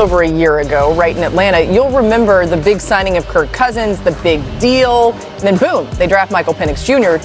over a year ago, right in Atlanta. You'll remember the big signing of Kirk Cousins, the big deal, and then boom, they draft Michael Penix Jr.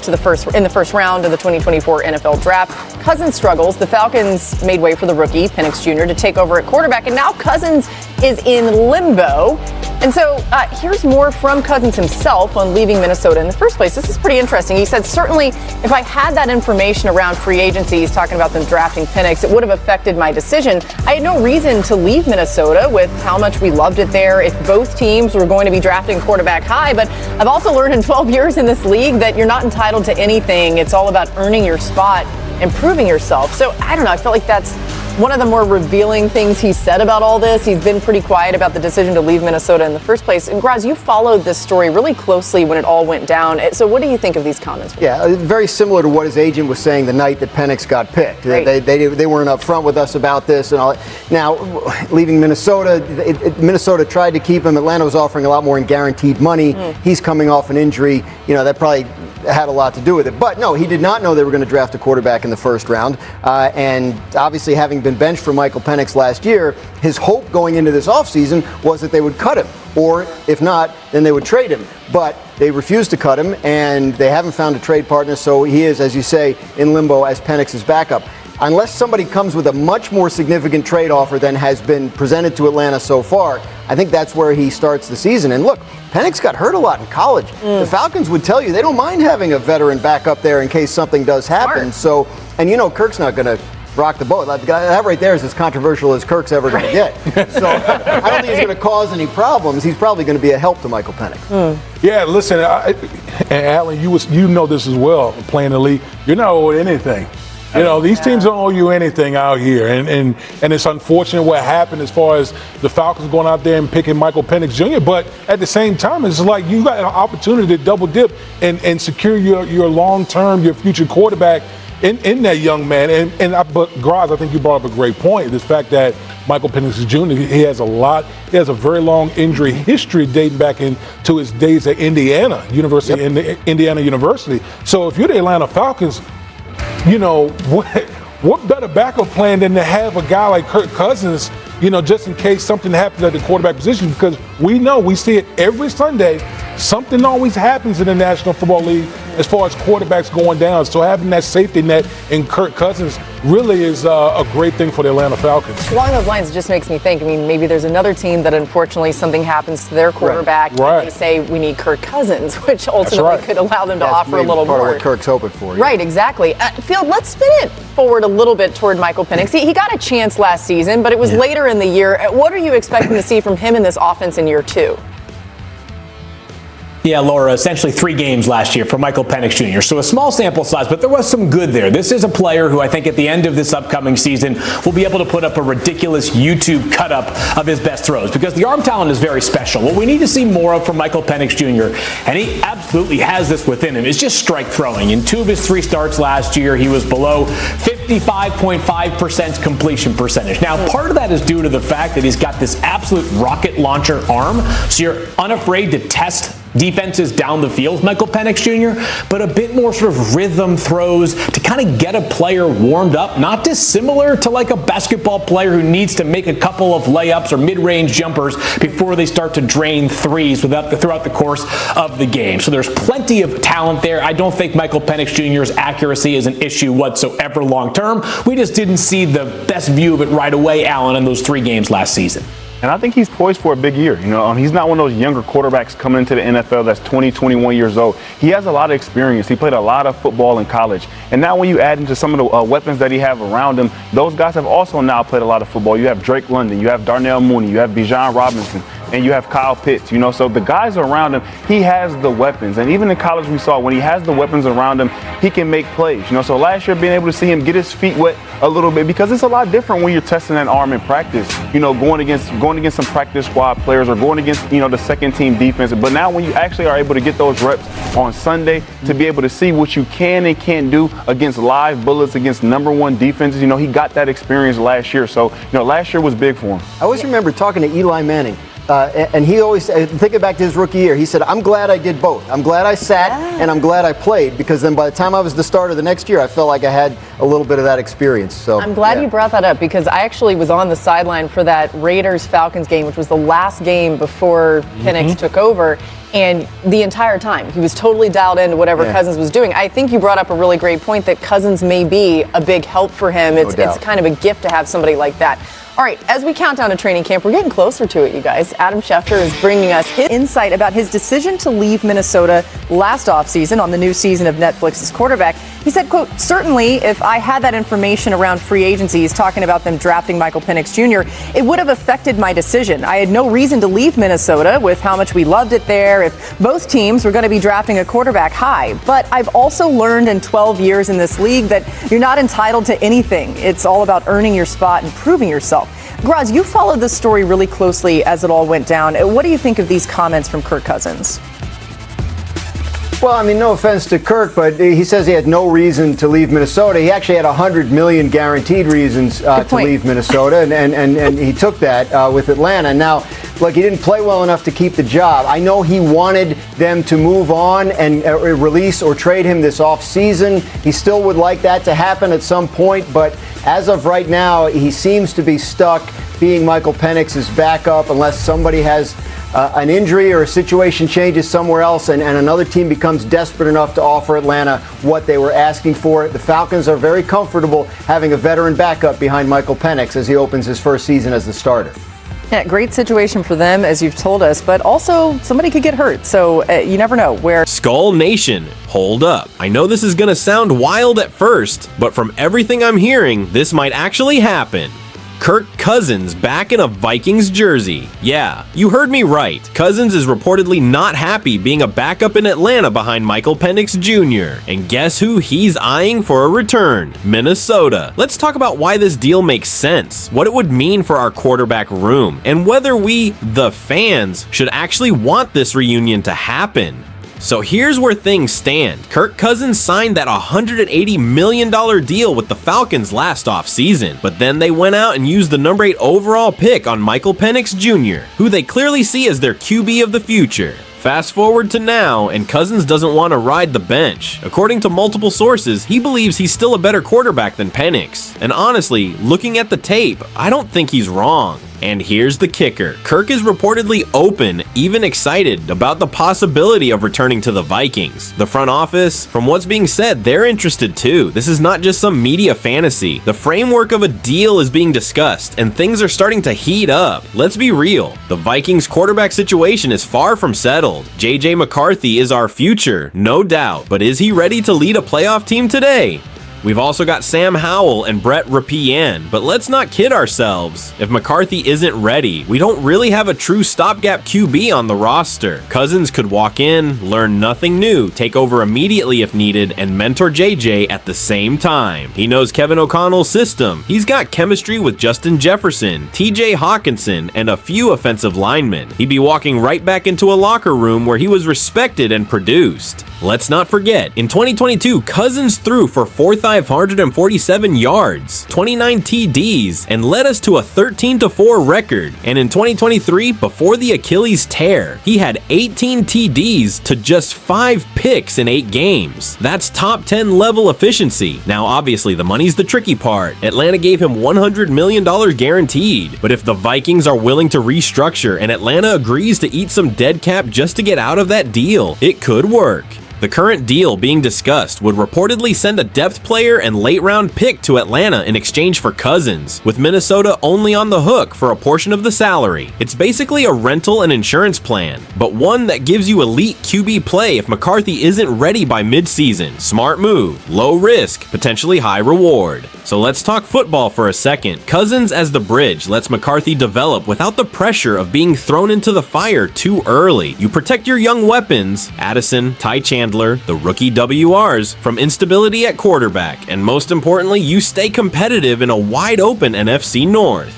in the first round of the 2024 NFL Draft. Cousins struggles. The Falcons made way for the rookie, Penix Jr., to take over at quarterback, and now Cousins is in limbo. And so here's more from Cousins himself on leaving Minnesota in the first place. This is pretty interesting. He said, certainly, if I had that information around free agency, he's talking about them drafting Penix, it would have affected my decision. I had no reason to leave Minnesota with how much we loved it there if both teams were going to be drafting quarterback high. But I've also learned in 12 years in this league that you're not entitled to anything. It's all about earning your spot and proving yourself. So I don't know. I felt like that's one of the more revealing things he said about all this. He's been pretty quiet about the decision to leave Minnesota in the first place. And Graz, you followed this story really closely when it all went down. So what do you think of these comments? Yeah, very similar to what his agent was saying the night that Penix got picked. Right. They weren't up front with us about this and all. Now, leaving Minnesota, Minnesota tried to keep him. Atlanta was offering a lot more in guaranteed money. He's coming off an injury. That probably had a lot to do with it. But no, he did not know they were going to draft a quarterback in the first round. And obviously, having been benched for Michael Penix last year, his hope going into this offseason was that they would cut him. Or if not, then they would trade him. But they refused to cut him, and they haven't found a trade partner. So he is, as you say, in limbo as Penix's backup. Unless somebody comes with a much more significant trade offer than has been presented to Atlanta so far, I think that's where he starts the season. And look, Penix got hurt a lot in college. The Falcons would tell you they don't mind having a veteran back up there in case something does happen. So, and Kirk's not going to rock the boat. That right there is as controversial as Kirk's ever going to get. So I don't think he's going to cause any problems. He's probably going to be a help to Michael Penix. Yeah, listen, and Alan, you know this as well, playing the league. You're not owed anything. These teams don't owe you anything out here. And it's unfortunate what happened as far as the Falcons going out there and picking Michael Penix Jr. But at the same time, it's like you got an opportunity to double dip and secure your long-term, your future quarterback in that young man. But Graz, I think you brought up a great point. This fact that Michael Penix Jr., he has a very long injury history dating back into his days at Indiana University. So if you're the Atlanta Falcons, what better backup plan than to have a guy like Kirk Cousins, just in case something happens at the quarterback position? Because we see it every Sunday. Something always happens in the National Football League as far as quarterbacks going down. So having that safety net in Kirk Cousins really is a great thing for the Atlanta Falcons. Along those lines, it just makes me think, maybe there's another team that unfortunately something happens to their quarterback and they say we need Kirk Cousins, which ultimately could allow them to offer a little more. Part of what Kirk's hoping for. Right, exactly. Field, let's spin it forward a little bit toward Michael Penix. He got a chance last season, but it was later in the year. What are you expecting to see from him in this offense in year two? Yeah, Laura, essentially 3 games last year for Michael Penix Jr. So a small sample size, but there was some good there. This is a player who I think at the end of this upcoming season will be able to put up a ridiculous YouTube cut-up of his best throws because the arm talent is very special. What we need to see more of from Michael Penix Jr., and he absolutely has this within him, is just strike throwing. In 2 of his 3 starts last year, he was below 55.5% completion percentage. Now, part of that is due to the fact that he's got this absolute rocket launcher arm, so you're unafraid to test defenses down the field, Michael Penix Jr., but a bit more sort of rhythm throws to kind of get a player warmed up, not dissimilar to like a basketball player who needs to make a couple of layups or mid-range jumpers before they start to drain threes throughout the course of the game. So there's plenty of talent there. I don't think Michael Penix Jr.'s accuracy is an issue whatsoever long term. We just didn't see the best view of it right away, Allen, in those 3 games last season. And I think he's poised for a big year. He's not one of those younger quarterbacks coming into the NFL that's 20, 21 years old. He has a lot of experience. He played a lot of football in college. And now when you add into some of the weapons that he have around him, those guys have also now played a lot of football. You have Drake London, you have Darnell Mooney, you have Bijan Robinson, and you have Kyle Pitts. So the guys around him, he has the weapons. And even in college we saw when he has the weapons around him, he can make plays. So last year being able to see him get his feet wet a little bit, because it's a lot different when you're testing that arm in practice, going against some practice squad players or going against, the second team defense. But now when you actually are able to get those reps on Sunday to be able to see what you can and can't do against live bullets, against number 1 defenses, he got that experience last year. So, last year was big for him. I always remember talking to Eli Manning and he always, thinking back to his rookie year, he said, I'm glad I did both. I'm glad I sat and I'm glad I played, because then by the time I was the starter the next year, I felt like I had a little bit of that experience. So I'm glad you brought that up, because I actually was on the sideline for that Raiders-Falcons game, which was the last game before Penix took over. And the entire time, he was totally dialed into whatever Cousins was doing. I think you brought up a really great point that Cousins may be a big help for him. It's kind of a gift to have somebody like that. All right, as we count down to training camp, we're getting closer to it, you guys. Adam Schefter is bringing us his insight about his decision to leave Minnesota last offseason on the new season of Netflix's Quarterback. He said, quote, certainly if I had that information around free agencies talking about them drafting Michael Penix Jr., it would have affected my decision. I had no reason to leave Minnesota with how much we loved it there if both teams were going to be drafting a quarterback high. But I've also learned in 12 years in this league that you're not entitled to anything. It's all about earning your spot and proving yourself. Graz, you followed this story really closely as it all went down. What do you think of these comments from Kirk Cousins? Well, I mean, no offense to Kirk, but he says he had no reason to leave Minnesota. He actually had $100 million guaranteed reasons to leave Minnesota, and he took that with Atlanta. Now, look, he didn't play well enough to keep the job. I know he wanted them to move on and release or trade him this offseason. He still would like that to happen at some point, but as of right now, he seems to be stuck being Michael Penix's backup unless somebody has an injury or a situation changes somewhere else and another team becomes desperate enough to offer Atlanta what they were asking for. The Falcons are very comfortable having a veteran backup behind Michael Penix as he opens his first season as the starter. Yeah, great situation for them, as you've told us, but also somebody could get hurt, so you never know where. Skull Nation, hold up. I know this is going to sound wild at first, but from everything I'm hearing, this might actually happen. Kirk Cousins back in a Vikings jersey. Yeah, you heard me right. Cousins is reportedly not happy being a backup in Atlanta behind Michael Penix Jr. And guess who he's eyeing for a return? Minnesota. Let's talk about why this deal makes sense, what it would mean for our quarterback room, and whether we, the fans, should actually want this reunion to happen. So here's where things stand. Kirk Cousins signed that $180 million deal with the Falcons last offseason, but then they went out and used the number 8 overall pick on Michael Penix Jr., who they clearly see as their QB of the future. Fast forward to now, and Cousins doesn't want to ride the bench. According to multiple sources, he believes he's still a better quarterback than Penix. And honestly, looking at the tape, I don't think he's wrong. And here's the kicker. Kirk is reportedly open, even excited, about the possibility of returning to the Vikings. The front office, from what's being said, they're interested too. This is not just some media fantasy. The framework of a deal is being discussed, and things are starting to heat up. Let's be real. The Vikings quarterback situation is far from settled. J.J. McCarthy is our future, no doubt, but is he ready to lead a playoff team today? We've also got Sam Howell and Brett Rapien, but let's not kid ourselves. If McCarthy isn't ready, we don't really have a true stopgap QB on the roster. Cousins could walk in, learn nothing new, take over immediately if needed, and mentor JJ at the same time. He knows Kevin O'Connell's system. He's got chemistry with Justin Jefferson, TJ Hawkinson, and a few offensive linemen. He'd be walking right back into a locker room where he was respected and produced. Let's not forget, in 2022, Cousins threw for 4,547 yards, 29 TDs, and led us to a 13-4 record. And in 2023, before the Achilles tear, he had 18 TDs to just 5 picks in 8 games. That's top 10 level efficiency. Now, obviously, the money's the tricky part. Atlanta gave him $100 million guaranteed. But if the Vikings are willing to restructure and Atlanta agrees to eat some dead cap just to get out of that deal, it could work. The current deal being discussed would reportedly send a depth player and late-round pick to Atlanta in exchange for Cousins, with Minnesota only on the hook for a portion of the salary. It's basically a rental and insurance plan, but one that gives you elite QB play if McCarthy isn't ready by mid-season. Smart move, low risk, potentially high reward. So let's talk football for a second. Cousins as the bridge lets McCarthy develop without the pressure of being thrown into the fire too early. You protect your young weapons, Addison, Ty Chandler, the rookie WRs, from instability at quarterback, and most importantly, you stay competitive in a wide open NFC North.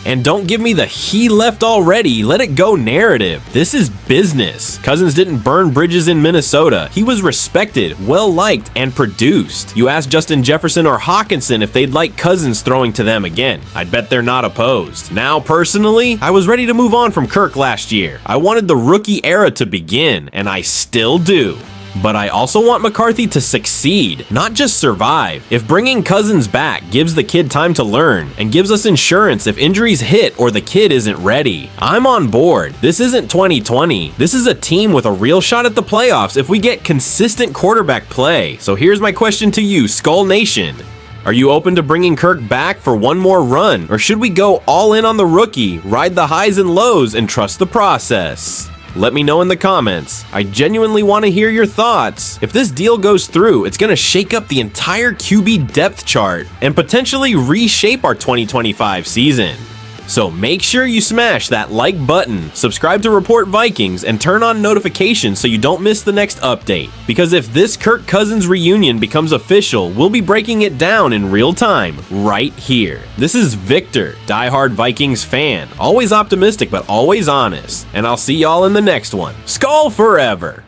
And don't give me the "he left already, let it go" narrative. This is business. Cousins didn't burn bridges in Minnesota. He was respected, well-liked, and produced. You ask Justin Jefferson or Hawkinson if they'd like Cousins throwing to them again. I'd bet they're not opposed. Now, personally, I was ready to move on from Kirk last year. I wanted the rookie era to begin, and I still do. But I also want McCarthy to succeed, not just survive. If bringing Cousins back gives the kid time to learn and gives us insurance if injuries hit or the kid isn't ready, I'm on board. This isn't 2020. This is a team with a real shot at the playoffs if we get consistent quarterback play. So here's my question to you, Skull Nation. Are you open to bringing Kirk back for one more run, or should we go all in on the rookie, ride the highs and lows, and trust the process? Let me know in the comments. I genuinely want to hear your thoughts. If this deal goes through, it's going to shake up the entire QB depth chart and potentially reshape our 2025 season. So make sure you smash that like button, subscribe to Report Vikings, and turn on notifications so you don't miss the next update. Because if this Kirk Cousins reunion becomes official, we'll be breaking it down in real time, right here. This is Victor, diehard Vikings fan, always optimistic but always honest. And I'll see y'all in the next one. Skol forever!